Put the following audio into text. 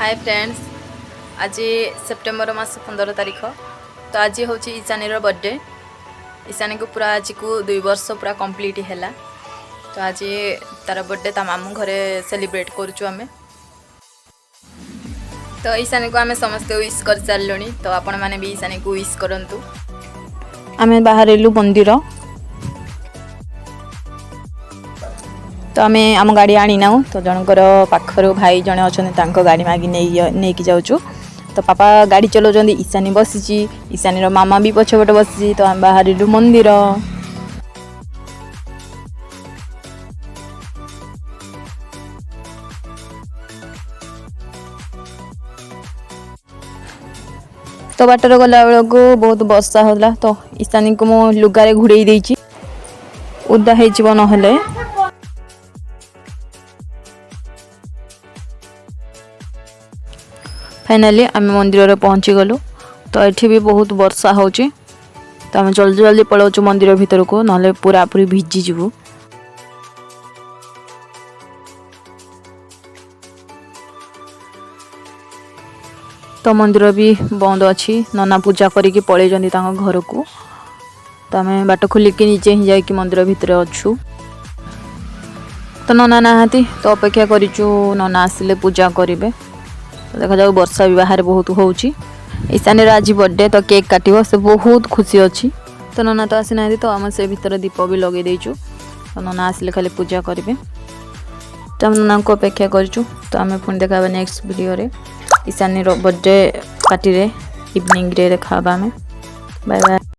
Hi friends, आज September मास 15 तारीख। तो आज हूँ ईशानी बर्थडे। ईशानी को पूरा आज को 2 वर्ष पूरा कंप्लीट है। तो आज तार बर्थडे ता मामू घरे सेलिब्रेट करूँ आम। तो ईशानी को आम समस्ते विश कर सारे। तो आपण मैंने भी ईशानी को विश करूँ। आम बाहर मंदिर। तो आम आम गाड़ी आनी ना। तो जनकर पाखर भाई जड़े अच्छा गाड़ी मागी नहीं कि जाऊँ। तो पापा गाड़ी चलाउँ, ईशानी बसी। ईशानी मामा भी पछपटे बसी। तो आम बाहर मंदिर। तो बाटर गला बेल को बहुत वर्षा होला। तो ईशानी को मो लुगारे घोड़े देछि, उदा हो नहले। फाइनाली आम मंदिर पहुँची गलु। तो ये भी बहुत वर्षा हो। तो आम जल्दी जल्दी पलाऊँ मंदिर भीतर को, ना पूरा पूरी भिजी जीवु। तो मंदिर भी बंद अच्छी। नना पूजा करिकी पलि घर को। तो आम बाट खोलिकी निजे ही जाकि मंदिर भितर अच्छु। तो नना नहांती, तो अपेक्षा करिचु नना आसिले पूजा करेंगे। तो देखा जाऊ वर्षा भी बाहर बहुत होची। ईशानी आज बर्थडे। तो केक काटिबो, से बहुत खुशी अच्छी। तो नना तो आसी ना। तो आम से भीतर दीप भी लगे देचु। तो नना आसिले खाली पूजा करेंगे। तो आम नना को अपेक्षा करिचु। तो आम पुणी देखा नेक्स्ट वीडियो रे ईशानी बर्थडे पार्टी रे इवनिंग रे देखा। Bye bye.